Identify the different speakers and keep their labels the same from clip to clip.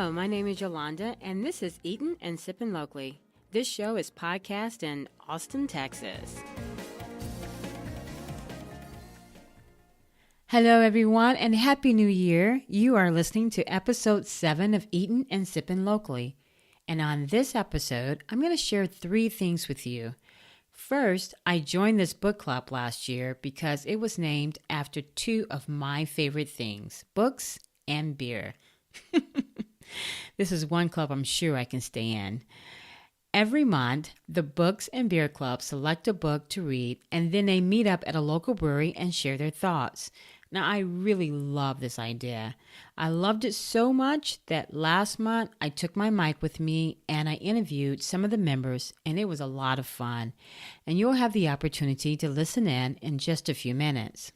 Speaker 1: Hello, my name is Yolanda, and this is Eatin and Sippin Locally. This show is podcast in Austin, Texas. Hello, everyone, and Happy New Year. You are listening to episode 7 of Eatin and Sippin Locally. And on this episode, I'm going to share 3 things with you. First, I joined this book club last year because it was named after 2 of my favorite things, books and beer. This is one club I'm sure I can stay in. Every month, the Books and Beer Club select a book to read, and then they meet up at a local brewery and share their thoughts. Now, I really love this idea. I loved it so much that last month I took my mic with me and I interviewed some of the members, and it was a lot of fun. And you'll have the opportunity to listen in just a few minutes.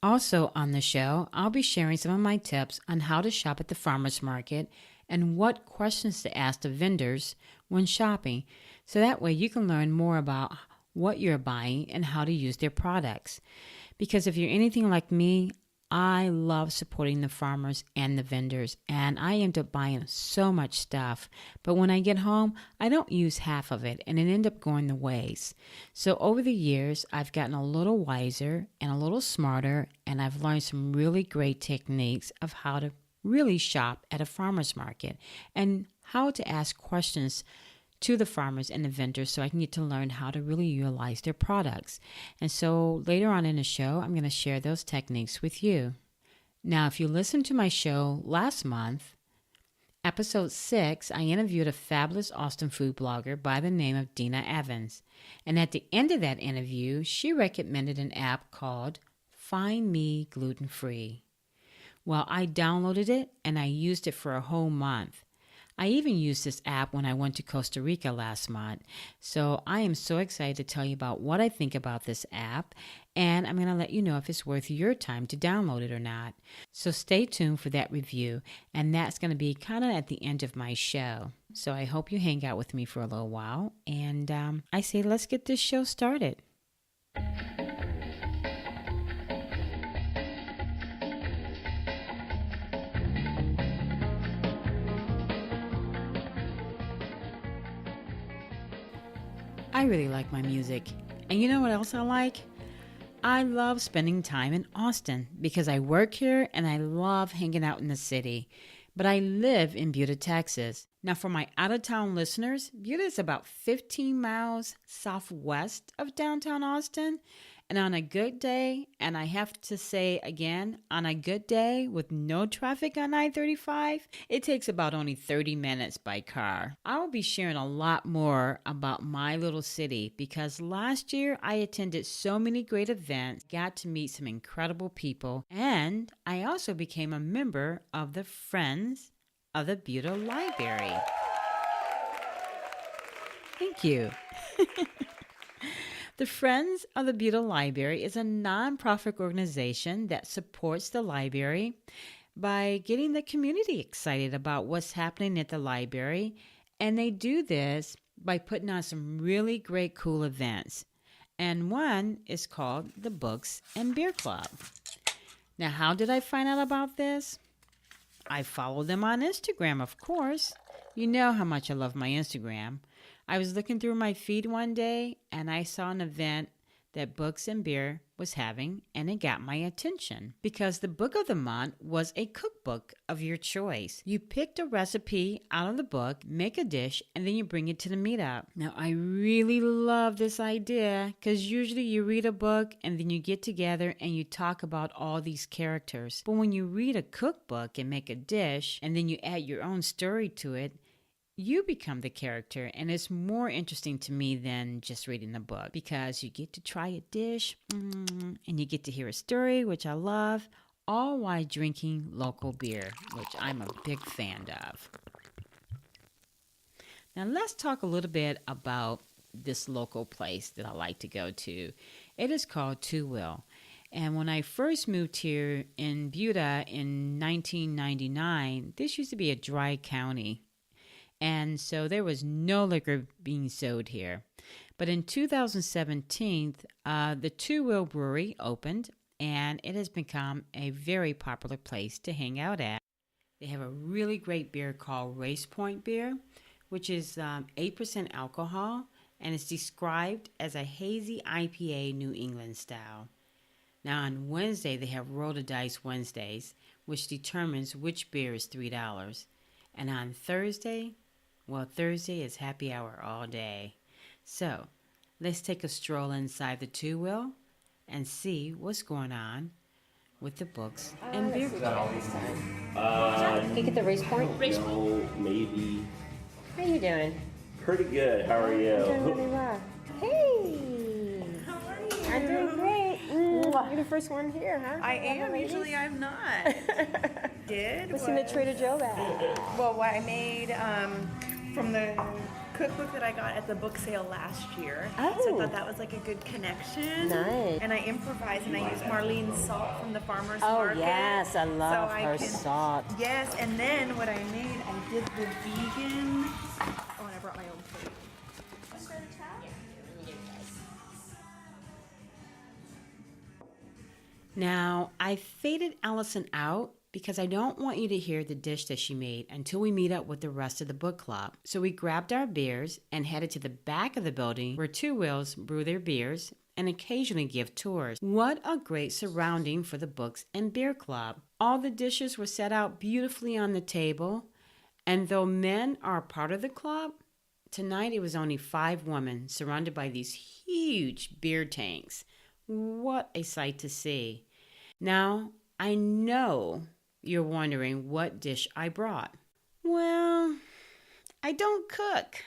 Speaker 1: Also on the show, I'll be sharing some of my tips on how to shop at the farmer's market and what questions to ask the vendors when shopping, so that way you can learn more about what you're buying and how to use their products. Because if you're anything like me, I love supporting the farmers and the vendors, and I end up buying so much stuff. But when I get home, I don't use half of it, and it ends up going to waste. So over the years, I've gotten a little wiser and a little smarter, and I've learned some really great techniques of how to really shop at a farmer's market and how to ask questions to the farmers and the vendors so I can get to learn how to really utilize their products. And so later on in the show, I'm going to share those techniques with you. Now, if you listened to my show last month, episode 6, I interviewed a fabulous Austin food blogger by the name of Dina Evans. And at the end of that interview, she recommended an app called Find Me Gluten Free. Well, I downloaded it and I used it for a whole month. I even used this app when I went to Costa Rica last month. So I am so excited to tell you about what I think about this app, and I'm going to let you know if it's worth your time to download it or not. So stay tuned for that review, and that's going to be kind of at the end of my show. So I hope you hang out with me for a little while, and I say let's get this show started. I really like my music. And you know what else I like? I love spending time in Austin because I work here and I love hanging out in the city. But I live in BUDA, Texas. Now for my out-of-town listeners, BUDA is about 15 miles southwest of downtown Austin. And on a good day, and I have to say again, on a good day with no traffic on I-35, it takes about only 30 minutes by car. I will be sharing a lot more about my little city because last year I attended so many great events, got to meet some incredible people, and I also became a member of the Friends of the BUDA Library. Thank you. The Friends of the BUDA Library is a nonprofit organization that supports the library by getting the community excited about what's happening at the library, and they do this by putting on some really great cool events. And one is called the Books and Beer Club. Now, how did I find out about this? I followed them on Instagram, of course. You know how much I love my Instagram. I was looking through my feed one day and I saw an event that Books and Beer was having, and it got my attention because the book of the month was a cookbook of your choice. You picked a recipe out of the book, make a dish, and then you bring it to the meetup. Now, I really love this idea because usually you read a book and then you get together and you talk about all these characters. But when you read a cookbook and make a dish and then you add your own story to it, you become the character, and it's more interesting to me than just reading the book because you get to try a dish and you get to hear a story, which I love, all while drinking local beer, which I'm a big fan of. Now let's talk a little bit about this local place that I like to go to. It is called Two Will. And when I first moved here in BUDA in 1999, this used to be a dry county. And so there was no liquor being sold here. But in 2017, the Two Will Brewery opened, and it has become a very popular place to hang out at. They have a really great beer called Race Point beer, which is 8% alcohol, and it's described as a hazy IPA New England style. Now on Wednesday, they have Roll the Dice Wednesdays, which determines which beer is $3. And on Thursday, well, Thursday is happy hour all day. So let's take a stroll inside the two-wheel and see what's going on with the books and beer club.
Speaker 2: Can you get the race point?
Speaker 3: No, maybe.
Speaker 2: How you doing?
Speaker 3: Pretty good. How are you?
Speaker 2: I'm doing really well. Hey!
Speaker 4: How are you?
Speaker 2: I'm doing great. You're the first one here, huh?
Speaker 4: I am. Usually I'm not.
Speaker 2: What's in the Trader Joe bag?
Speaker 4: Well, what I made from the cookbook that I got at the book sale last year. So I thought that was like a good connection.
Speaker 2: Nice.
Speaker 4: And I improvised and I used Marleen's salt from the farmer's
Speaker 2: Oh,
Speaker 4: market.
Speaker 2: yes. I love her salt.
Speaker 4: Yes, and then what I made, I did the vegan. Oh, and I brought my own plate.
Speaker 1: Now, I faded Allison out because I don't want you to hear the dish that she made until we meet up with the rest of the book club. So we grabbed our beers and headed to the back of the building where Two Wheels brew their beers and occasionally give tours. What a great surrounding for the books and beer club. All the dishes were set out beautifully on the table, and though men are a part of the club, tonight it was only 5 women surrounded by these huge beer tanks. What a sight to see. Now, I know you're wondering what dish I brought. Well, I don't cook,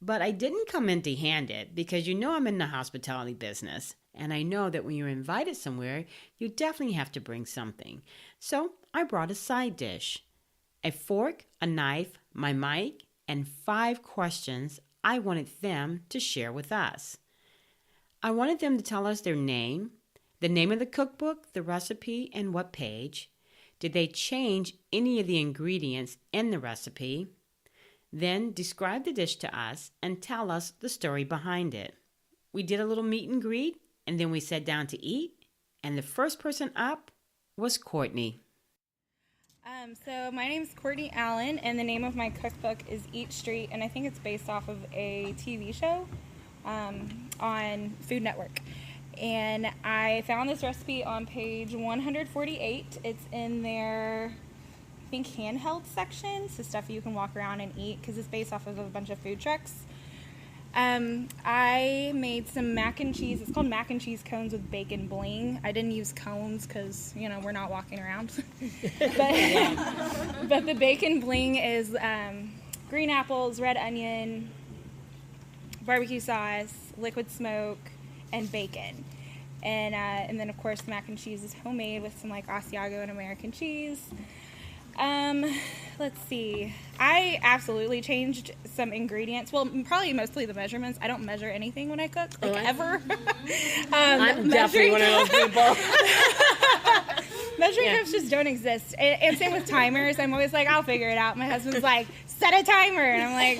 Speaker 1: but I didn't come empty-handed because you know I'm in the hospitality business. And I know that when you're invited somewhere, you definitely have to bring something. So I brought a side dish, a fork, a knife, my mic, and 5 questions I wanted them to share with us. I wanted them to tell us their name, the name of the cookbook, the recipe, and what page. Did they change any of the ingredients in the recipe? Then describe the dish to us and tell us the story behind it. We did a little meet and greet, and then we sat down to eat, and the first person up was Courtney.
Speaker 5: So my name is Courtney Allen, and the name of my cookbook is Eat Street, and I think it's based off of a TV show on Food Network. And I found this recipe on page 148. It's in their, I think, handheld section, so stuff you can walk around and eat because it's based off of a bunch of food trucks. I made some mac and cheese. It's called mac and cheese cones with bacon bling. I didn't use cones because, you know, we're not walking around. but the bacon bling is green apples, red onion, barbecue sauce, liquid smoke, and bacon. And then, of course, the mac and cheese is homemade with some, like, Asiago and American cheese. Let's see. I absolutely changed some ingredients. Well, probably mostly the measurements. I don't measure anything when I cook, ever.
Speaker 2: I'm definitely one of those people.
Speaker 5: Measuring cups just don't exist. And same with timers. I'm always like, I'll figure it out. My husband's like, set a timer. And I'm like,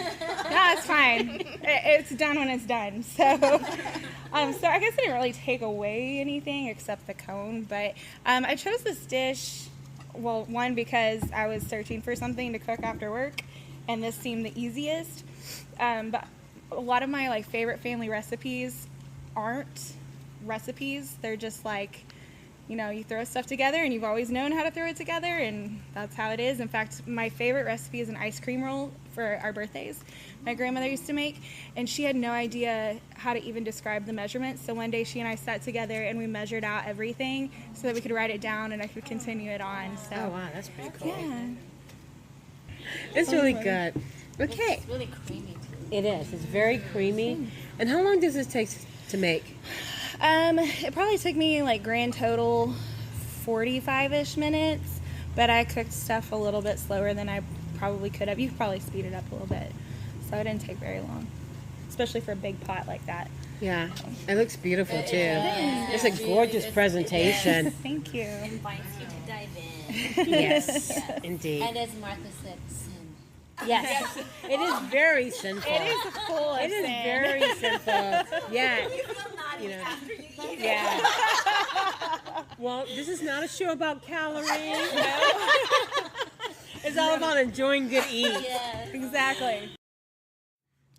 Speaker 5: no, it's fine. It's done when it's done. So I guess I didn't really take away anything except the cone. But I chose this dish, well, one, because I was searching for something to cook after work, and this seemed the easiest. But a lot of my favorite family recipes aren't recipes. They're just like, you know, you throw stuff together and you've always known how to throw it together, and that's how it is. In fact, my favorite recipe is an ice cream roll for our birthdays. My grandmother used to make, and she had no idea how to even describe the measurements. So one day she and I sat together and we measured out everything so that we could write it down and I could continue it on. So,
Speaker 2: Oh, wow, that's pretty cool.
Speaker 5: yeah.
Speaker 2: It's really good. Okay.
Speaker 6: It's really creamy too.
Speaker 2: It is. It's very creamy. And how long does this take to make?
Speaker 5: It probably took me grand total 45-ish minutes, but I cooked stuff a little bit slower than I probably could have. You could probably speed it up a little bit, so it didn't take very long, especially for a big pot like that.
Speaker 2: Yeah, it looks beautiful too. It's a gorgeous presentation.
Speaker 5: Thank you.
Speaker 6: Invites you to dive in.
Speaker 2: Yes, indeed.
Speaker 6: And as Martha said, sin.
Speaker 2: Yes, it is very sinful.
Speaker 5: It is full of
Speaker 2: It is
Speaker 5: sin.
Speaker 2: very simple. Yeah. You know, yeah. Well, this is not a show about calories. It's all about enjoying good eats.
Speaker 5: Exactly.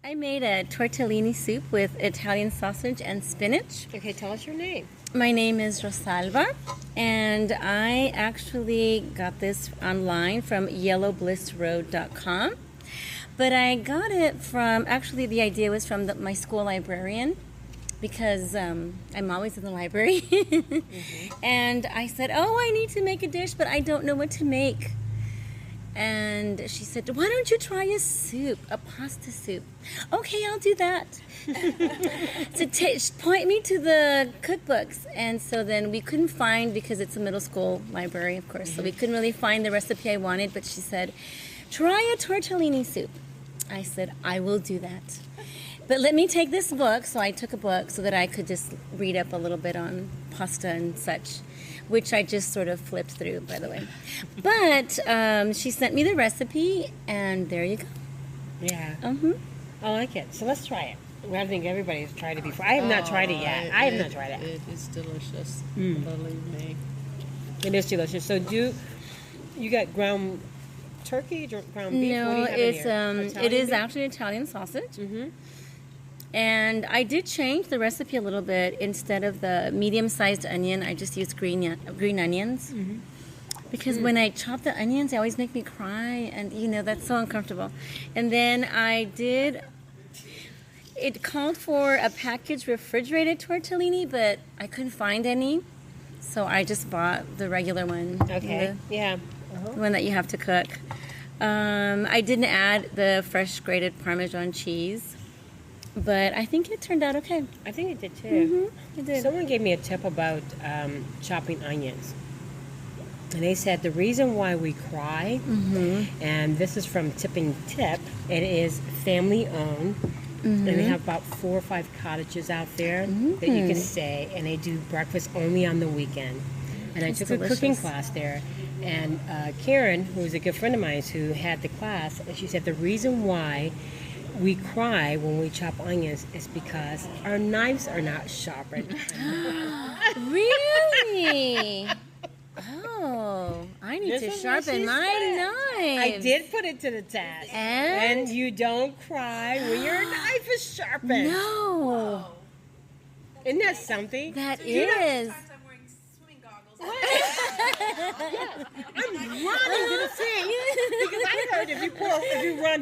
Speaker 7: I made a tortellini soup with Italian sausage and spinach.
Speaker 2: Okay, tell us your name.
Speaker 7: My name is Rosalba, and I actually got this online from yellowblissroad.com. But I got it from, actually the idea was from my school librarian, because I'm always in the library. And I said, oh, I need to make a dish, but I don't know what to make. And she said, why don't you try a soup, a pasta soup? Okay, I'll do that. So point me to the cookbooks. And so then we couldn't find, because it's a middle school library, of course, so we couldn't really find the recipe I wanted, but she said, try a tortellini soup. I said, I will do that. But let me take this book. So I took a book so that I could just read up a little bit on pasta and such, which I just sort of flipped through, by the way. But she sent me the recipe, and there you go.
Speaker 2: Yeah.
Speaker 7: Mm-hmm.
Speaker 2: I like it. So let's try it. Well, I think everybody's tried it before. I have not tried it yet. I have not tried it.
Speaker 8: It is delicious. Believe me.
Speaker 2: It is delicious. So you got ground turkey, ground beef?
Speaker 7: No,
Speaker 2: what do you have
Speaker 7: it's
Speaker 2: in here?
Speaker 7: it is
Speaker 2: beef?
Speaker 7: actually Italian sausage.
Speaker 2: Mm-hmm.
Speaker 7: And I did change the recipe a little bit. Instead of the medium-sized onion, I just used green onions.
Speaker 2: Mm-hmm.
Speaker 7: Because when I chop the onions, they always make me cry, and that's so uncomfortable. And then it called for a packaged refrigerated tortellini, but I couldn't find any, so I just bought the regular one.
Speaker 2: Okay.
Speaker 7: The one that you have to cook. I didn't add the fresh grated Parmesan cheese, but I think it turned out okay.
Speaker 2: I think it did too.
Speaker 7: It did.
Speaker 2: Someone gave me a tip about chopping onions. And they said the reason why we cry, and this is from Tipping Tip, it is family owned. And they have about 4 or 5 cottages out there that you can stay, and they do breakfast only on the weekend. And I took a cooking class there, and Karen, who is a good friend of mine, who had the class, and she said the reason why we cry when we chop onions is because our knives are not sharpened.
Speaker 7: Really? Oh, I need to sharpen my knife.
Speaker 2: I did put it to the test. And you don't cry when your knife is sharpened.
Speaker 7: No.
Speaker 2: Isn't that something?
Speaker 7: That is.
Speaker 4: I'm wearing swimming goggles.
Speaker 2: I'm running to the sink because I heard if you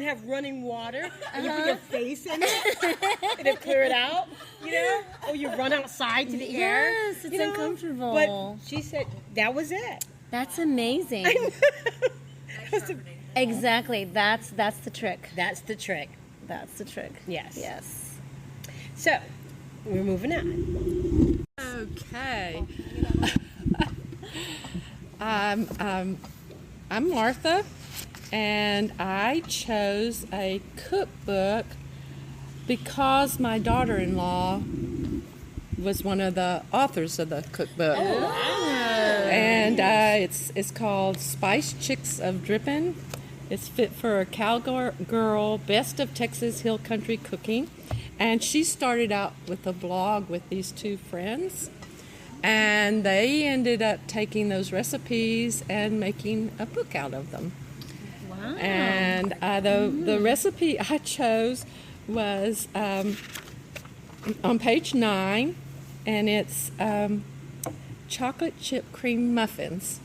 Speaker 2: have running water and you put your face in it, it'll clear it out, or you run outside to the air.
Speaker 7: Yes, it's uncomfortable.
Speaker 2: But she said that was it.
Speaker 7: That's amazing. Exactly. That's the trick.
Speaker 2: That's the trick.
Speaker 7: That's the trick.
Speaker 2: Yes.
Speaker 7: Yes.
Speaker 2: So we're moving on.
Speaker 8: Okay. I'm Martha, and I chose a cookbook because my daughter-in-law was one of the authors of the cookbook.
Speaker 2: Oh, wow.
Speaker 8: And it's called Spice Chicks of Drippin'. It's fit for a cowgirl, best of Texas Hill Country cooking. And she started out with a blog with these 2 friends. And they ended up taking those recipes and making a book out of them.
Speaker 7: Wow.
Speaker 8: And the recipe I chose was on page 9, and it's chocolate chip cream muffins.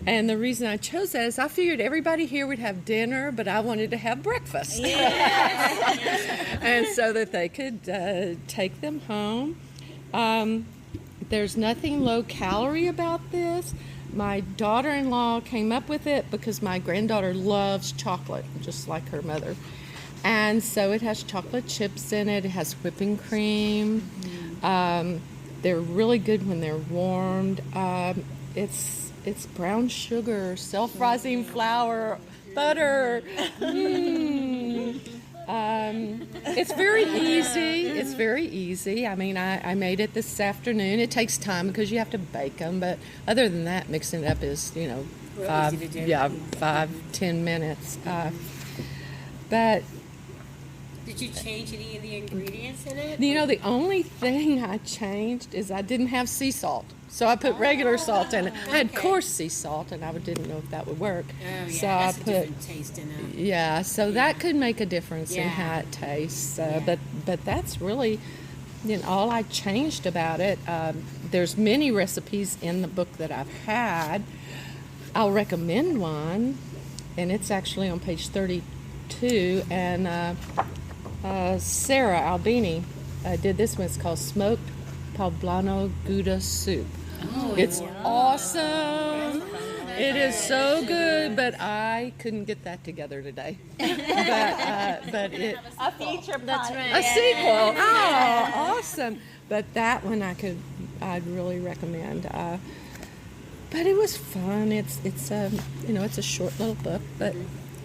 Speaker 8: And the reason I chose that is I figured everybody here would have dinner, but I wanted to have breakfast. Yes. And so that they could take them home. There's nothing low calorie about this. My daughter-in-law came up with it because my granddaughter loves chocolate, just like her mother. And so it has chocolate chips in it. It has whipping cream. They're really good when they're warmed. It's brown sugar, self-rising flour, butter. It's very easy. It's very easy. I mean, I made it this afternoon. It takes time because you have to bake them, but other than that, mixing it up is, 5-10 minutes. But
Speaker 2: Did you change any of the ingredients in it?
Speaker 8: You know, the only thing I changed is I didn't have sea salt. So I put regular salt in it. I had coarse sea salt, and I didn't know if that would work.
Speaker 2: Oh, yeah,
Speaker 8: so
Speaker 2: that's
Speaker 8: I
Speaker 2: a
Speaker 8: put,
Speaker 2: different taste in it.
Speaker 8: yeah, so that could make a difference in
Speaker 2: Yeah.
Speaker 8: how it tastes. But that's really, all I changed about it. There's many recipes in the book that I've had. I'll recommend one, and it's actually on page 32. And Sarah Albini did this one. It's called Smoked Poblano Gouda Soup.
Speaker 2: Oh,
Speaker 8: It's awesome. It is so good, but I couldn't get that together today. but it
Speaker 5: A feature
Speaker 7: That's
Speaker 5: pot.
Speaker 7: right.
Speaker 8: a sequel. Oh, awesome! But that one I'd really recommend. But it was fun. It's a short little book, but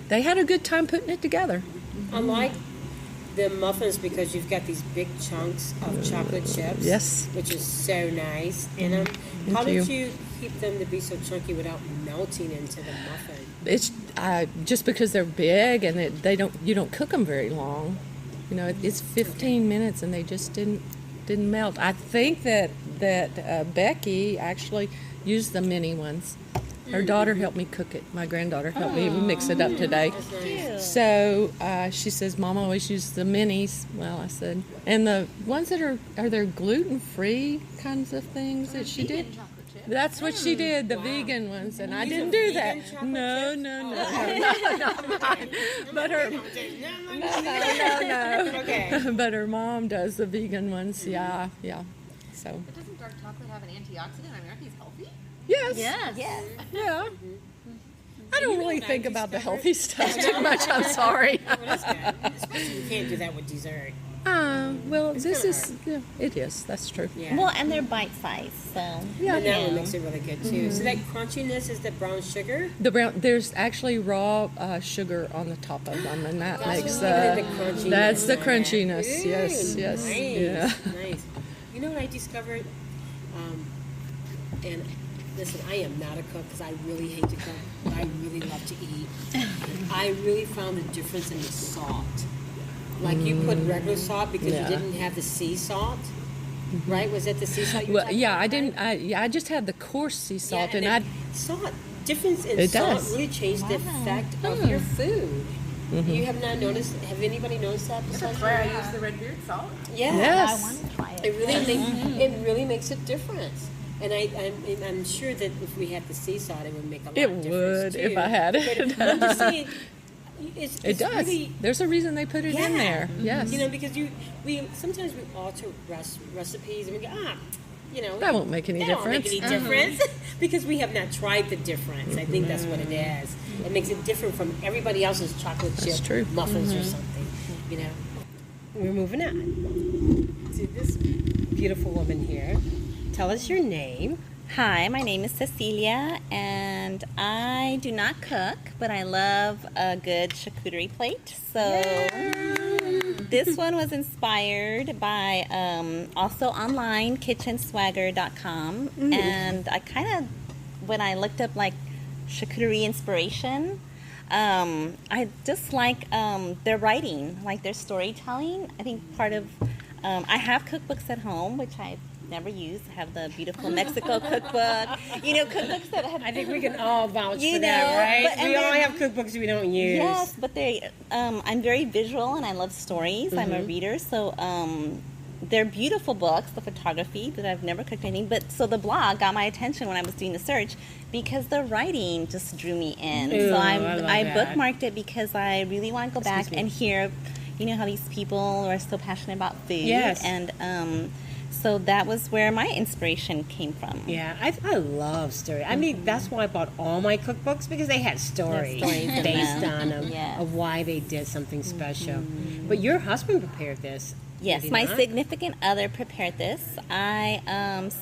Speaker 8: they had a good time putting it together.
Speaker 2: I like the muffins because you've got these big chunks of chocolate chips.
Speaker 8: Yes.
Speaker 2: Which is so nice in them.
Speaker 8: Thank
Speaker 2: How did
Speaker 8: you.
Speaker 2: you keep them to be so chunky without melting into the muffin?
Speaker 8: It's just because they're big and you don't cook them very long. It's 15 minutes and they just didn't melt. I think that Becky actually used the mini ones. Her daughter helped me cook it. My granddaughter helped me mix it up today. So she says, Mom always uses the minis. Well, I said, and the ones that are there gluten-free kinds of things that she did? That's what she did, the vegan ones, and I didn't do that. No, not mine. But her, no.
Speaker 2: Okay.
Speaker 8: But her mom does the vegan ones. Yeah. So
Speaker 9: But doesn't dark chocolate have an antioxidant? I mean, aren't these healthy?
Speaker 8: yes.
Speaker 7: Yes.
Speaker 8: Yeah. I don't really think about the healthy stuff too much. I'm sorry.
Speaker 2: Well, that's good. Especially you can't do that with dessert.
Speaker 8: Well, it is. That's true.
Speaker 2: Yeah.
Speaker 7: Well, and they're bite-sized, so.
Speaker 2: And that one makes it really good too. So that crunchiness is the brown sugar.
Speaker 8: There's actually raw sugar on the top of them, and that makes
Speaker 2: the crunchiness.
Speaker 8: that's the crunchiness.
Speaker 2: Ooh,
Speaker 8: Yes.
Speaker 2: Nice.
Speaker 8: Yeah.
Speaker 2: Nice. You know what I discovered? And listen, I am not a cook because I really hate to cook, but I really love to eat. I really found the difference in the salt. Like you put regular salt because
Speaker 8: Yeah.
Speaker 2: you didn't have the sea salt, right? Was it the sea salt? You were
Speaker 8: Well,
Speaker 2: talking
Speaker 8: yeah,
Speaker 2: about,
Speaker 8: I didn't.
Speaker 2: right?
Speaker 8: I just had the coarse sea salt, and I.
Speaker 2: Salt difference in
Speaker 8: It
Speaker 2: salt
Speaker 8: does.
Speaker 2: really changed the effect of your food. You have not noticed? Have anybody noticed that? Besides
Speaker 9: That's why I
Speaker 2: me?
Speaker 9: use the red beard salt.
Speaker 2: Yeah.
Speaker 8: Yes.
Speaker 2: It really makes a difference. And I'm sure that if we had the sea salt, it would make a lot
Speaker 8: It
Speaker 2: of difference
Speaker 8: would
Speaker 2: too.
Speaker 8: if I had it.
Speaker 2: But I'm just saying, it's
Speaker 8: It does.
Speaker 2: Really,
Speaker 8: There's a reason they put it in there. Yes.
Speaker 2: Because we sometimes we alter recipes and we go
Speaker 8: That won't make any
Speaker 2: that won't make
Speaker 8: difference.
Speaker 2: any difference because we have not tried the difference. I think that's what it is. It makes it different from everybody else's chocolate chip
Speaker 8: true.
Speaker 2: muffins or something. We're moving on to this beautiful woman here. Tell us your name.
Speaker 7: Hi, my name is Cecilia, and I do not cook, but I love a good charcuterie plate. So this one was inspired by also online kitchenswagger.com, and I kind of, when I looked up like charcuterie inspiration, I just like their writing, like their storytelling. I think part of I have cookbooks at home, which I've never used. I have the beautiful Mexico cookbook. Cookbooks that have.
Speaker 2: I think we can all vouch
Speaker 7: You
Speaker 2: for that,
Speaker 7: know,
Speaker 2: right?
Speaker 7: but- and
Speaker 2: We all
Speaker 7: then-
Speaker 2: have cookbooks we don't use.
Speaker 7: Yes, but they. I'm very visual and I love stories. I'm a reader, so they're beautiful books. The photography that I've never cooked anything, but so the blog got my attention when I was doing the search because the writing just drew me in.
Speaker 2: Ooh,
Speaker 7: So
Speaker 2: I love
Speaker 7: I
Speaker 2: that.
Speaker 7: bookmarked it because I really want to go back and hear, how these people are so passionate about food.
Speaker 2: Yes.
Speaker 7: And so that was where my inspiration came from.
Speaker 2: Yeah, I love story. I mean, that's why I bought all my cookbooks because they had stories
Speaker 7: in
Speaker 2: based
Speaker 7: them.
Speaker 2: on them
Speaker 7: Yes.
Speaker 2: of why they did something special. But your husband prepared this.
Speaker 7: Yes,
Speaker 2: did he
Speaker 7: my
Speaker 2: not?
Speaker 7: significant other prepared this. I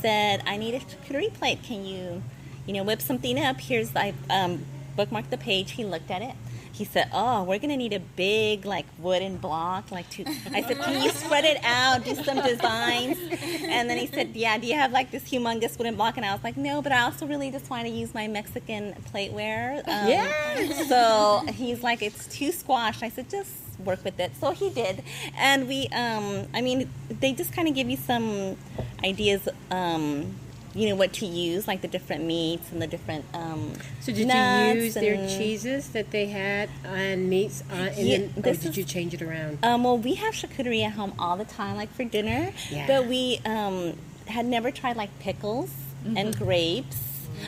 Speaker 7: said, I need a charcuterie plate. Can you, whip something up? I bookmarked the page. He looked at it. He said, "Oh, we're gonna need a big wooden block, I said, "Can you spread it out, do some designs?" And then he said, "Yeah, do you have this humongous wooden block?" And I was like, "No, but I also really just want to use my Mexican plateware."
Speaker 2: Yes.
Speaker 7: So he's like, "It's too squashed." I said, "Just work with it. So he did. And we, I mean, they just kind of give you some ideas, you know, what to use, like the different meats and the different
Speaker 2: So did you use their cheeses that they had and meats, or did you change it around?
Speaker 7: Well, we have charcuterie at home all the time, like for dinner.
Speaker 2: Yeah.
Speaker 7: But we had never tried like pickles and grapes.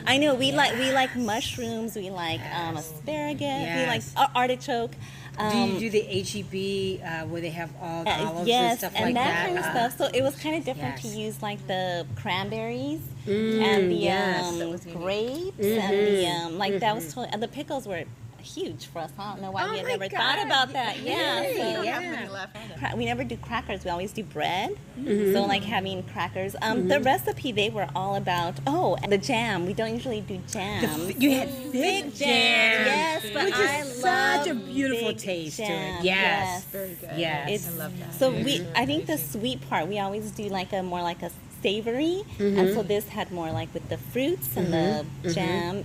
Speaker 7: I know we like mushrooms. We like asparagus. We like artichoke.
Speaker 2: Do you do the HEB where they have all the olives
Speaker 7: yes,
Speaker 2: and stuff
Speaker 7: and
Speaker 2: like
Speaker 7: that
Speaker 2: that?
Speaker 7: kind of stuff. So it was kind of different to use like the cranberries and the grapes and the like that was totally, and the pickles were huge for us. I don't know why we had never thought about that. We never do crackers. We always do bread. So like having crackers. The recipe, they were all about the jam. We don't usually do jam.
Speaker 2: You had fig jam.
Speaker 7: Yes, but
Speaker 2: which
Speaker 7: I
Speaker 2: is
Speaker 7: love
Speaker 2: such a beautiful taste to it. Yes.
Speaker 4: Very good.
Speaker 2: Yes.
Speaker 4: I love that.
Speaker 7: So I think the sweet part, we always do like a more like a savory, and so this had more like with the fruits and the jam.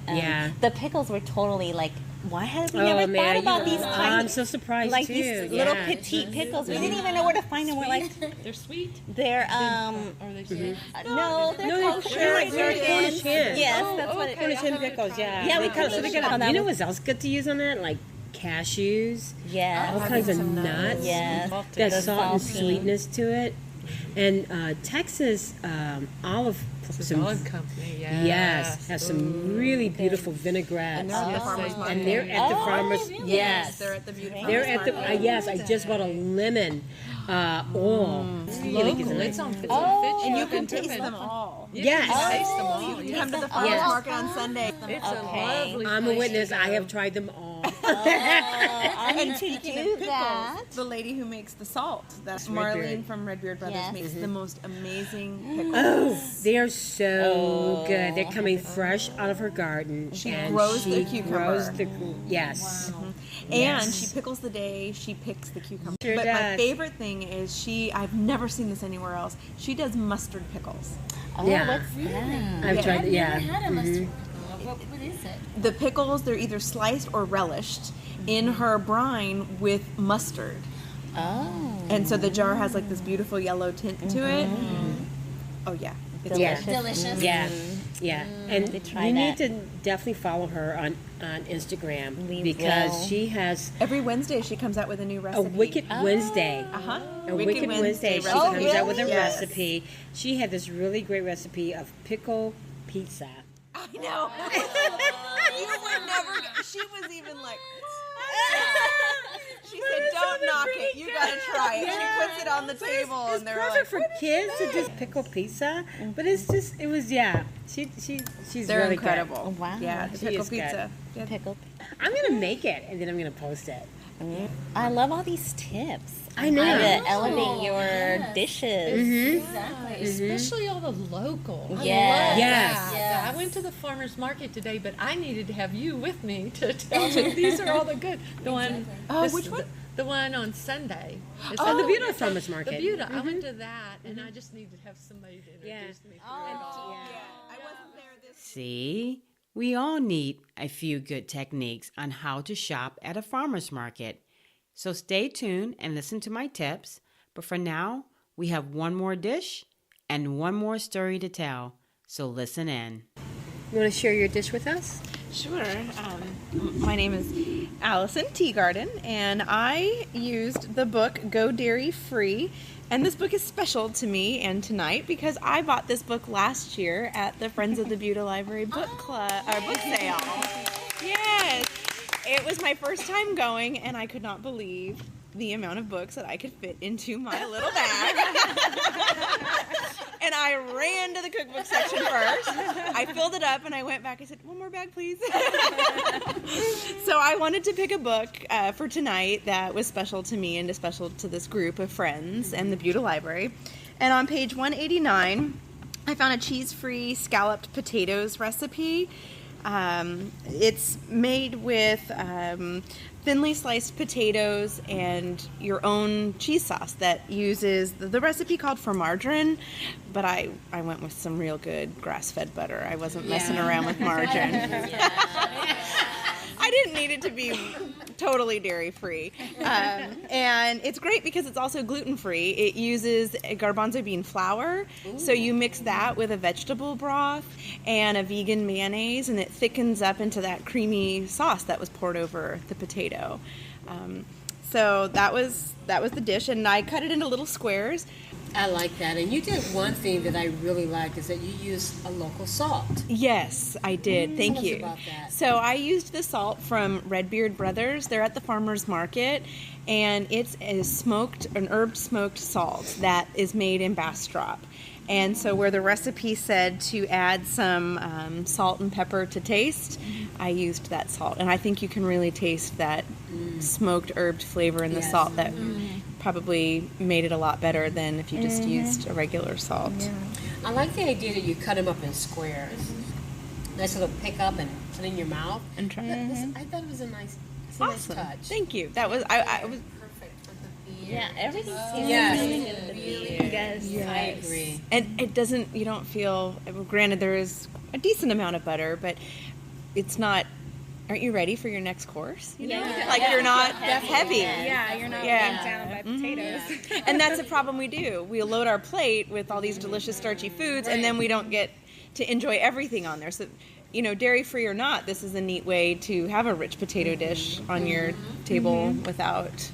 Speaker 7: The pickles were totally like, why had we never thought about these tiny?
Speaker 2: I'm so surprised
Speaker 7: like
Speaker 2: too.
Speaker 7: these little petite pickles. We didn't even know where to find them. We're like,
Speaker 8: They're sweet.
Speaker 7: they're
Speaker 8: Are they sweet?
Speaker 7: no, they're kosher.
Speaker 2: they're like Cornish hens.
Speaker 7: Yes, that's what it
Speaker 2: Cornish hen pickles. Yeah.
Speaker 7: Yeah, we
Speaker 2: because
Speaker 7: could
Speaker 2: they
Speaker 7: use
Speaker 2: got.
Speaker 7: that.
Speaker 2: You know what else good to use on that? Like cashews.
Speaker 7: Yes.
Speaker 2: All kinds of nuts.
Speaker 7: Yes.
Speaker 2: That
Speaker 7: The
Speaker 2: salt and
Speaker 7: salty.
Speaker 2: sweetness to it. And Texas olive
Speaker 8: company,
Speaker 2: yes, has some really beautiful vinaigrettes.
Speaker 4: And they're at the farmer's market.
Speaker 2: And they're at the farmer's.
Speaker 7: really?
Speaker 2: Yes,
Speaker 4: They're at the beauty
Speaker 2: they're
Speaker 4: farmer's
Speaker 2: at the.
Speaker 4: market.
Speaker 2: Yes, I just bought a lemon oil. It's really good.
Speaker 8: It's on Fit
Speaker 4: And you can taste them all.
Speaker 2: Yes.
Speaker 8: Taste them all.
Speaker 4: You come to the farmer's market on Sunday.
Speaker 8: It's a lovely
Speaker 2: I'm a
Speaker 8: place
Speaker 2: witness.
Speaker 8: to
Speaker 2: I
Speaker 8: go.
Speaker 2: have tried them all.
Speaker 7: I need to
Speaker 4: Speaking
Speaker 7: do
Speaker 4: of pickles,
Speaker 7: that.
Speaker 4: the lady who makes the salt, that's
Speaker 2: Redbeard.
Speaker 4: Marleen from Redbeard Brothers,
Speaker 7: Yes.
Speaker 4: makes the most amazing pickles.
Speaker 2: Oh, they are so good. They're coming fresh out of her garden.
Speaker 4: She
Speaker 2: and
Speaker 4: grows
Speaker 2: she
Speaker 4: the cucumber.
Speaker 2: grows the yes.
Speaker 4: And she pickles the day she picks the cucumber.
Speaker 2: Sure
Speaker 4: but my
Speaker 2: does.
Speaker 4: favorite thing is I've never seen this anywhere else. She does mustard pickles.
Speaker 7: Oh,
Speaker 2: Yeah.
Speaker 7: what's that?
Speaker 2: I've tried.
Speaker 6: I've
Speaker 2: Yeah.
Speaker 6: never had a mustard pickle. What is it?
Speaker 4: The pickles, they're either sliced or relished in her brine with mustard.
Speaker 7: Oh.
Speaker 4: And so the jar has like this beautiful yellow tint to it. Oh yeah. It's
Speaker 2: Yeah.
Speaker 6: Delicious.
Speaker 2: Yeah, yeah, and
Speaker 7: to try
Speaker 2: you need
Speaker 7: that.
Speaker 2: to definitely follow her on Instagram
Speaker 7: We
Speaker 2: because
Speaker 7: will.
Speaker 2: she has
Speaker 4: Every Wednesday she comes out with a new
Speaker 2: a
Speaker 4: recipe.
Speaker 2: Wicked Wednesday.
Speaker 4: Uh-huh.
Speaker 2: A Wicked Wednesday. She
Speaker 4: recipe.
Speaker 2: comes out with a
Speaker 4: Yes.
Speaker 2: recipe. She had this really great recipe of pickle pizza.
Speaker 4: I know. You would never. She was even like. She said, "Don't knock it. You gotta try it." She puts it on the table,
Speaker 2: It's
Speaker 4: and they're
Speaker 2: perfect
Speaker 4: like,
Speaker 2: for kids to just pickle pizza, but it's just she's
Speaker 4: "They're
Speaker 2: really
Speaker 4: incredible."
Speaker 7: Oh, wow.
Speaker 4: Yeah, the
Speaker 2: She
Speaker 4: pickle
Speaker 2: is good.
Speaker 4: pizza. Yeah.
Speaker 7: Pickled.
Speaker 2: good. I'm gonna make it and then I'm gonna post it.
Speaker 7: I love all these tips.
Speaker 2: I know.
Speaker 7: How to elevate your dishes.
Speaker 6: Exactly.
Speaker 8: Especially all the local. I
Speaker 7: Yes.
Speaker 8: love
Speaker 2: Yes.
Speaker 8: that. I went to the farmer's market today, but I needed to have you with me to tell me these are all the good. The one.
Speaker 4: Oh, which one?
Speaker 8: The one on Sunday. It's
Speaker 2: Oh,
Speaker 8: at
Speaker 2: the BUDA Farmers
Speaker 8: The
Speaker 2: Market.
Speaker 8: BUDA. I went to that, and I just needed to have somebody to introduce
Speaker 2: Yeah.
Speaker 8: me.
Speaker 4: I wasn't there this.
Speaker 1: See, we all need a few good techniques on how to shop at a farmer's market. So stay tuned and listen to my tips. But for now, we have one more dish and one more story to tell. So listen in.
Speaker 2: You want to share your dish with us?
Speaker 4: Sure. My name is Allison Teagarden, and I used the book Go Dairy Free. And this book is special to me and tonight because I bought this book last year at the Friends of the BUDA Library book club or book sale. Yes. It was my first time going, and I could not believe the amount of books that I could fit into my little bag. And I ran to the cookbook section first. I filled it up, and I went back. I said, "One more bag, please." So I wanted to pick a book for tonight that was special to me and special to this group of friends and the BUDA Library. And on page 189, I found a cheese-free scalloped potatoes recipe. It's made with thinly sliced potatoes and your own cheese sauce that uses the recipe called for margarine, but I went with some real good grass-fed butter. I wasn't messing around with margarine. I didn't need it to be totally dairy-free. And it's great because it's also gluten-free. It uses garbanzo bean flour, so you mix that with a vegetable broth and a vegan mayonnaise, and it thickens up into that creamy sauce that was poured over the potato. So that was the dish, and I cut it into little squares.
Speaker 2: I like that. And you did one thing that I really liked is that you used a local salt.
Speaker 4: Yes, I did. Thank
Speaker 2: Tell us
Speaker 4: you.
Speaker 2: about that.
Speaker 4: So I used the salt from Redbeard Brothers. They're at the farmer's market, and it's an herb smoked salt that is made in Bastrop. And so where the recipe said to add some salt and pepper to taste, I used that salt. And I think you can really taste that smoked herbed flavor in the salt that probably made it a lot better than if you just used a regular salt.
Speaker 2: Yeah. I like the idea that you cut them up in squares. Nice little pick up and put in your mouth.
Speaker 4: And try.
Speaker 2: I thought it was a nice
Speaker 4: Awesome.
Speaker 2: touch.
Speaker 4: Thank you. That was I was
Speaker 2: Perfect with the beer.
Speaker 6: Yeah, everything seems
Speaker 2: Yes.
Speaker 6: really good with the beer.
Speaker 5: Yes.
Speaker 2: I agree.
Speaker 4: And it doesn't, you don't feel, granted there is a decent amount of butter, but it's not, aren't you ready for your next course? You know? Like you're not heavy.
Speaker 5: Yeah, you're not
Speaker 4: Yeah.
Speaker 5: weighed down by potatoes.
Speaker 4: And that's a problem we do. We load our plate with all these delicious starchy foods, and then we don't get to enjoy everything on there. So, you know, dairy-free or not, this is a neat way to have a rich potato dish on your table without,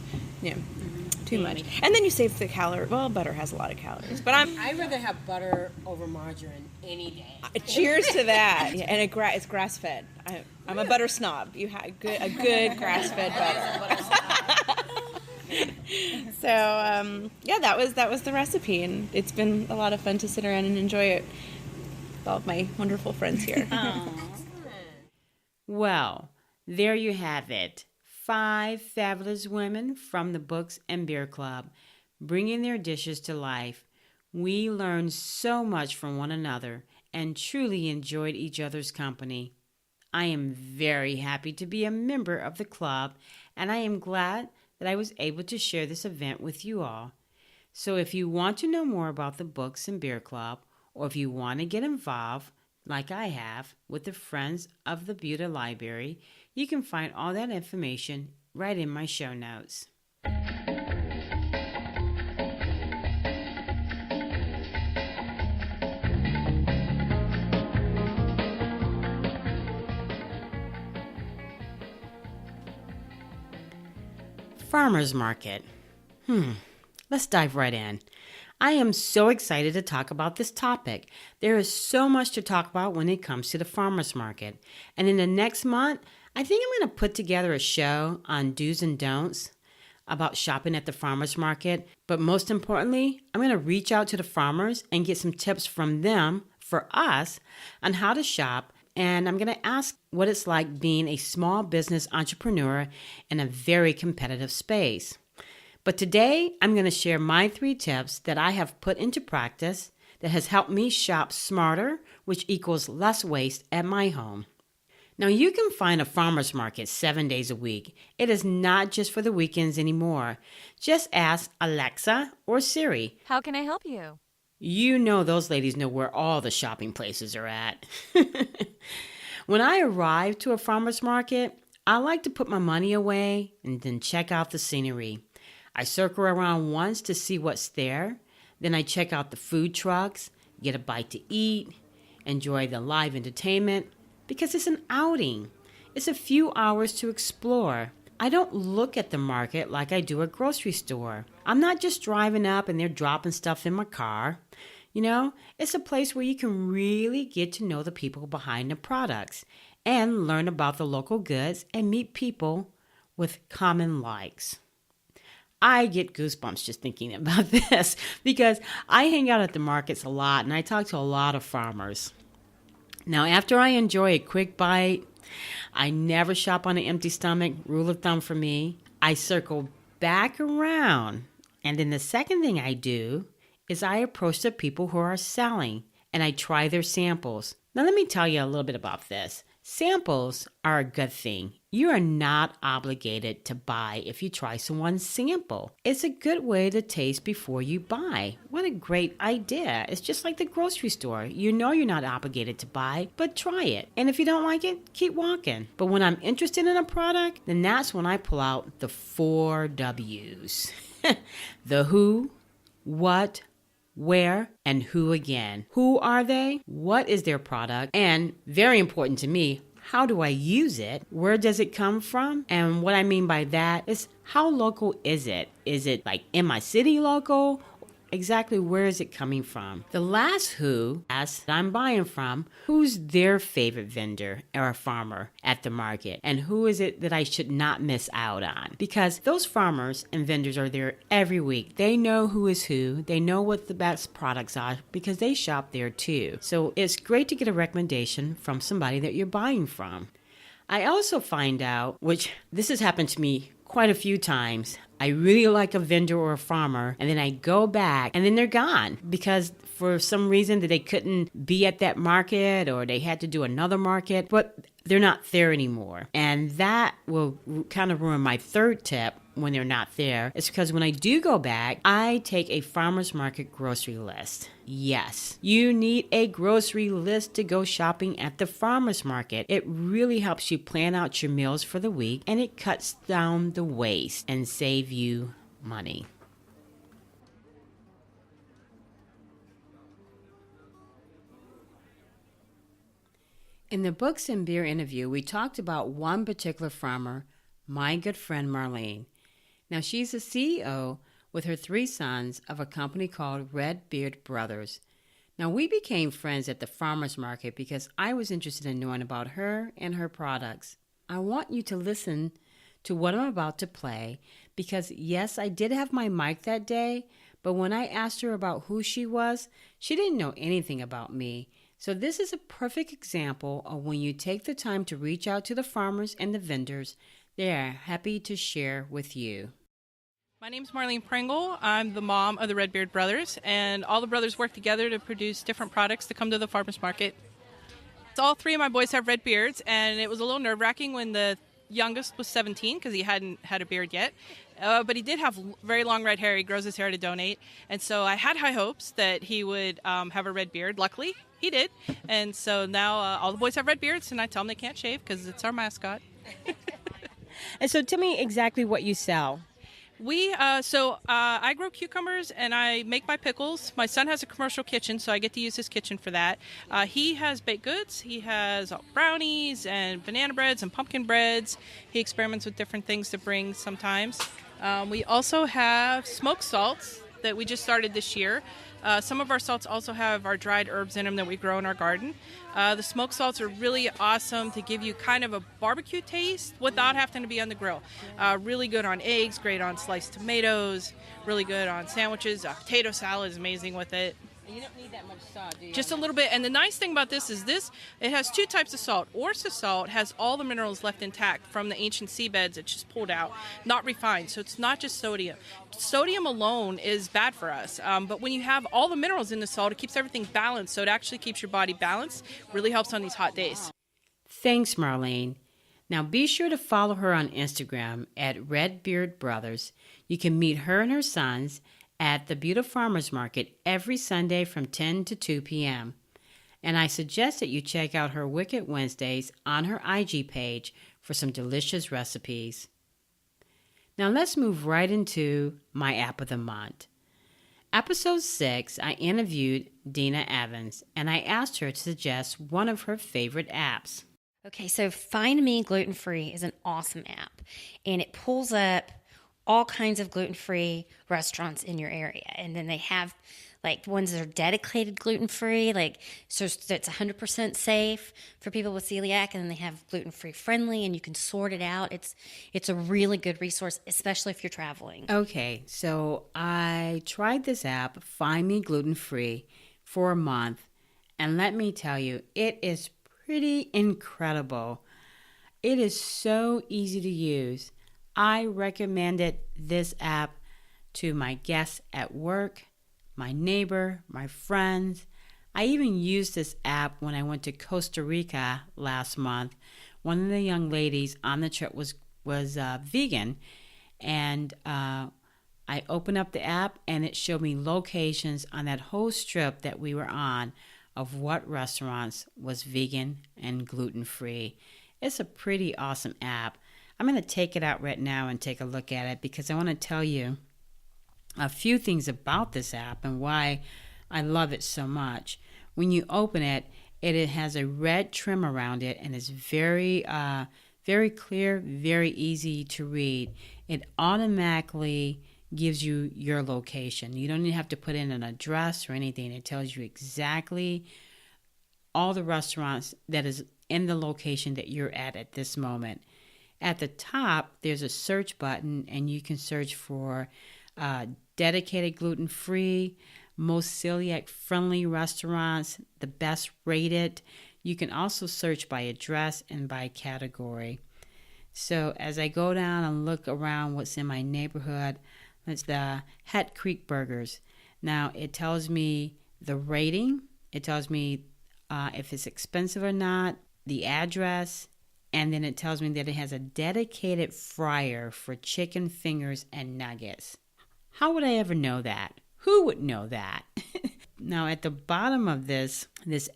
Speaker 4: too much. And then you save the calorie. Well, butter has a lot of calories, but
Speaker 2: I'd rather have butter over margarine any day.
Speaker 4: cheers to that. Yeah, and it's grass-fed. I'm a butter snob. You have a good grass-fed butter. So that was the recipe, and it's been a lot of fun to sit around and enjoy it with all of my wonderful friends here.
Speaker 1: Well, there you have it. 5 fabulous women from the Books and Beer Club bringing their dishes to life. We learned so much from one another and truly enjoyed each other's company. I am very happy to be a member of the club, and I am glad that I was able to share this event with you all. So if you want to know more about the Books and Beer Club, or if you want to get involved, like I have, with the Friends of the BUDA Library, you can find all that information right in my show notes. Farmers Market. Let's dive right in. I am so excited to talk about this topic. There is so much to talk about when it comes to the farmers market. And in the next month, I think I'm going to put together a show on do's and don'ts about shopping at the farmers market. But most importantly, I'm going to reach out to the farmers and get some tips from them for us on how to shop. And I'm going to ask what it's like being a small business entrepreneur in a very competitive space. But today, I'm going to share my 3 tips that I have put into practice that has helped me shop smarter, which equals less waste at my home. Now, you can find a farmer's market 7 days a week. It is not just for the weekends anymore. Just ask Alexa or Siri.
Speaker 10: How can I help you?
Speaker 1: You know those ladies know where all the shopping places are at. When I arrive to a farmer's market, I like to put my money away and then check out the scenery. I circle around once to see what's there. Then I check out the food trucks, get a bite to eat, enjoy the live entertainment, because it's an outing. It's a few hours to explore. I don't look at the market like I do a grocery store. I'm not just driving up and they're dropping stuff in my car. You know, it's a place where you can really get to know the people behind the products and learn about the local goods and meet people with common likes. I get goosebumps just thinking about this because I hang out at the markets a lot and I talk to a lot of farmers. Now, after I enjoy a quick bite, I never shop on an empty stomach, rule of thumb for me. I circle back around, and then the second thing I do is I approach the people who are selling and I try their samples. Now, let me tell you a little bit about this. Samples are a good thing. You are not obligated to buy if you try someone's sample. It's a good way to taste before you buy. What a great idea. It's just like the grocery store. You know you're not obligated to buy, but try it. And if you don't like it, keep walking. But when I'm interested in a product, then that's when I pull out the 4 W's. The who, what, where, and who again. Who are they? What is their product? And very important to me, how do I use it? Where does it come from? And what I mean by that is, how local is it? Is it like in my city local? Exactly where is it coming from? The last who asks that I'm buying from, who's their favorite vendor or farmer at the market? And who is it that I should not miss out on? Because those farmers and vendors are there every week. They know who is who. They know what the best products are because they shop there too. So it's great to get a recommendation from somebody that you're buying from. I also find out, which this has happened to me quite a few times, I really like a vendor or a farmer, and then I go back and then they're gone because for some reason that they couldn't be at that market or they had to do another market, but they're not there anymore. And that will kind of ruin my third tip when they're not there. It's because when I do go back, I take a farmer's market grocery list. Yes, you need a grocery list to go shopping at the farmer's market. It really helps you plan out your meals for the week, and it cuts down the waste and save you money. In the Books and Beer interview, we talked about one particular farmer, my good friend Marleen. Now, she's a CEO with her 3 sons of a company called Red Beard Brothers. Now, we became friends at the farmer's market because I was interested in knowing about her and her products. I want you to listen to what I'm about to play because, yes, I did have my mic that day, but when I asked her about who she was, she didn't know anything about me. So this is a perfect example of when you take the time to reach out to the farmers and the vendors, they are happy to share with you.
Speaker 10: My name's Marleen Pringle. I'm the mom of the Red Beard Brothers, and all the brothers work together to produce different products to come to the farmer's market. So all 3 of my boys have red beards, and it was a little nerve-wracking when the youngest was 17 because he hadn't had a beard yet. But he did have very long red hair. He grows his hair to donate. And so I had high hopes that he would have a red beard. Luckily, he did. And so now all the boys have red beards, and I tell them they can't shave because it's our mascot.
Speaker 2: And so tell me exactly what you sell.
Speaker 10: I grow cucumbers and I make my pickles. My son has a commercial kitchen, so I get to use his kitchen for that. He has baked goods. He has brownies and banana breads and pumpkin breads. He experiments with different things to bring sometimes. We also have smoked salts that we just started this year. Some of our salts also have our dried herbs in them that we grow in our garden. The smoked salts are really awesome to give you kind of a barbecue taste without having to be on the grill. Really good on eggs, great on sliced tomatoes, really good on sandwiches. Potato salad is amazing with it.
Speaker 2: And you don't need that much salt, do you?
Speaker 10: Just a little bit. And the nice thing about this is it has 2 types of salt. Orsa salt has all the minerals left intact from the ancient seabeds. It's just pulled out, not refined. So it's not just sodium. Sodium alone is bad for us. But when you have all the minerals in the salt, it keeps everything balanced. So it actually keeps your body balanced. Really helps on these hot days.
Speaker 1: Thanks, Marleen. Now be sure to follow her on Instagram at Red Beard Brothers. You can meet her and her sons at the BUDA Farmers Market every Sunday from 10 to 2 p.m. And I suggest that you check out her Wicked Wednesdays on her IG page for some delicious recipes. Now let's move right into my app of the month. Episode 6, I interviewed Dina Evans, and I asked her to suggest one of her favorite apps.
Speaker 11: Okay, so Find Me Gluten Free is an awesome app, and it pulls up all kinds of gluten-free restaurants in your area. And then they have like ones that are dedicated gluten-free, like so it's 100% safe for people with celiac, and then they have gluten-free friendly, and you can sort it out. It's a really good resource, especially if you're traveling.
Speaker 1: Okay, so I tried this app, Find Me Gluten Free, for a month, and let me tell you, it is pretty incredible. It is so easy to use. I recommended this app to my guests at work, my neighbor, my friends. I even used this app when I went to Costa Rica last month. One of the young ladies on the trip was vegan, and I opened up the app and it showed me locations on that whole strip that we were on of what restaurants was vegan and gluten-free. It's a pretty awesome app. I'm going to take it out right now and take a look at it because I want to tell you a few things about this app and why I love it so much. When you open it, it has a red trim around it and it's very clear, very easy to read. It automatically gives you your location. You don't even have to put in an address or anything. It tells you exactly all the restaurants that is in the location that you're at this moment. At the top, there's a search button, and you can search for dedicated gluten-free, most celiac-friendly restaurants, the best rated. You can also search by address and by category. So as I go down and look around what's in my neighborhood, that's the Het Creek Burgers. Now, it tells me the rating. It tells me if it's expensive or not, the address, and then it tells me that it has a dedicated fryer for chicken fingers and nuggets. How would I ever know that? Who would know that? Now, at the bottom of this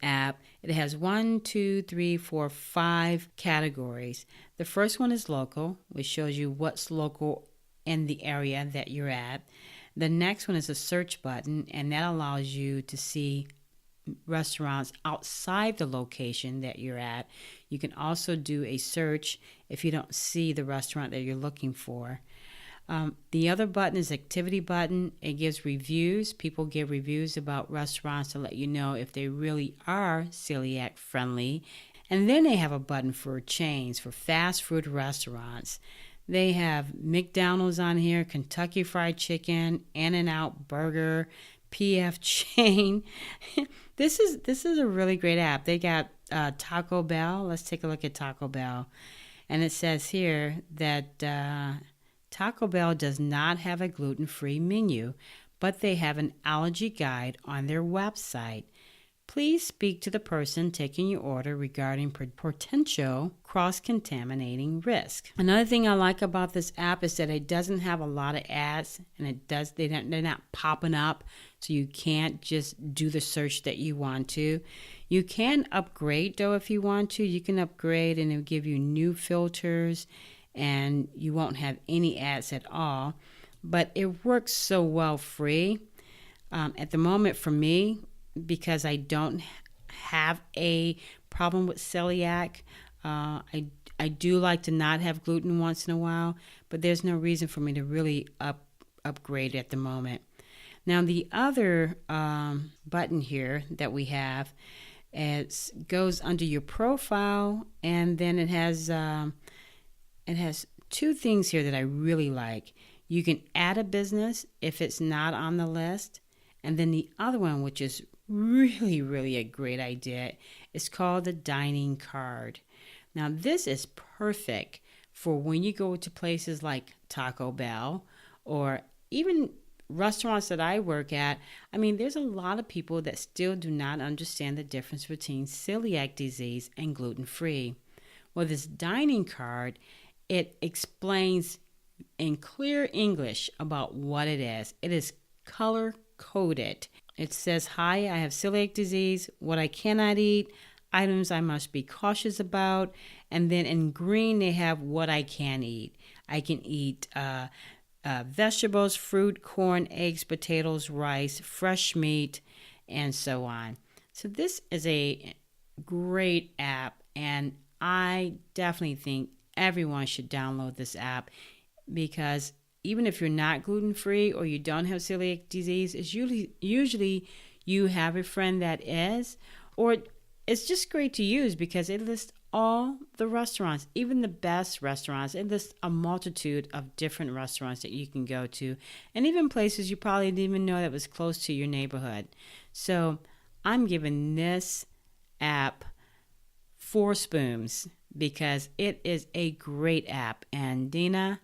Speaker 1: app, it has 5 categories. The first one is local, which shows you what's local in the area that you're at. The next one is a search button, and that allows you to see restaurants outside the location that you're at. You can also do a search if you don't see the restaurant that you're looking for. The other button is activity button. It gives reviews. People give reviews about restaurants to let you know if they really are celiac friendly. And then they have a button for chains, for fast food restaurants. They have McDonald's on here, Kentucky Fried Chicken, In-N-Out Burger, PF Chain. This is a really great app. They got Taco Bell. Let's take a look at Taco Bell. And it says here that Taco Bell does not have a gluten-free menu, but they have an allergy guide on their website. Please speak to the person taking your order regarding potential cross-contaminating risk. Another thing I like about this app is that it doesn't have a lot of ads, and they're not popping up, so you can't just do the search that you want to. You can upgrade, though, if you want to. You can upgrade, and it'll give you new filters, and you won't have any ads at all. But it works so well free. At the moment, for me, because I don't have a problem with celiac, I do like to not have gluten once in a while, but there's no reason for me to really upgrade at the moment. Now, the other button here that we have, goes under your profile, and then it has two things here that I really like. You can add a business if it's not on the list, and then the other one, which is really, really a great idea, is called the dining card. Now, this is perfect for when you go to places like Taco Bell or even restaurants that I work at. I mean, there's a lot of people that still do not understand the difference between celiac disease and gluten-free. Well, this dining card, it explains in clear English about what it is. It is color-coded. It says, "Hi, I have celiac disease, what I cannot eat, items I must be cautious about." And then in green, they have what I can eat. I can eat vegetables, fruit, corn, eggs, potatoes, rice, fresh meat, and so on. So this is a great app, and I definitely think everyone should download this app, because even if you're not gluten-free or you don't have celiac disease, it's usually you have a friend that is, or it's just great to use because it lists all the restaurants, even the best restaurants. It lists a multitude of different restaurants that you can go to, and even places you probably didn't even know that was close to your neighborhood. So I'm giving this app 4 spoons because it is a great app. And Dina,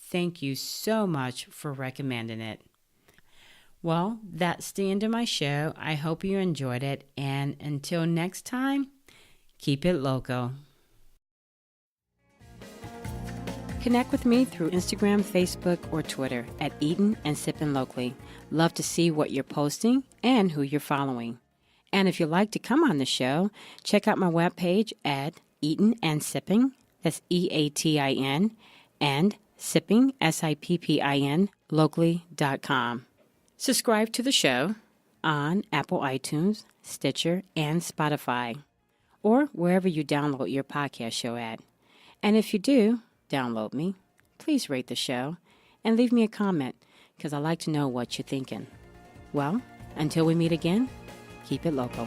Speaker 1: thank you so much for recommending it. Well, that's the end of my show. I hope you enjoyed it. And until next time, keep it loco. Connect with me through Instagram, Facebook, or Twitter at Eatin and Sippin Locally. Love to see what you're posting and who you're following. And if you'd like to come on the show, check out my webpage at Eatin and Sippin, that's EATIN, and Sippin, SIPPIN, locally.com. Subscribe to the show on Apple iTunes, Stitcher, and Spotify, or wherever you download your podcast show at. And if you do download me, please rate the show and leave me a comment, because I like to know what you're thinking. Well, until we meet again, keep it local.